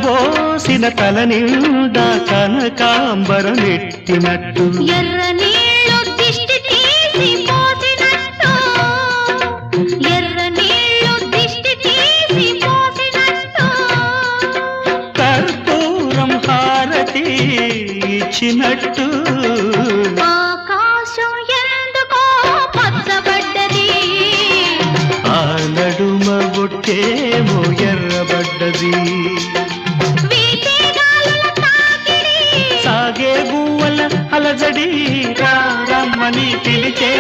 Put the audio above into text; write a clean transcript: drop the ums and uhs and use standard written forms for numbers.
కలబోసిన తల నిండా కనకాంబర నెట్టినట్టు ఎర్ర నీళ్ళు దిష్టి తీసి పోసినట్టు ఎర్ర నీళ్ళు దిష్టి తీసి పోసినట్టు కర్పూరం హారతి ఇచ్చినట్టు ఆకాశం ఎందుకో పచ్చబడ్డది ఆ నడుమ బొట్టేమో ఎర్రబడ్డది వీచే గాలుల తాకిడి సాగే గువ్వల అలజడి రమ్మని పిలిచే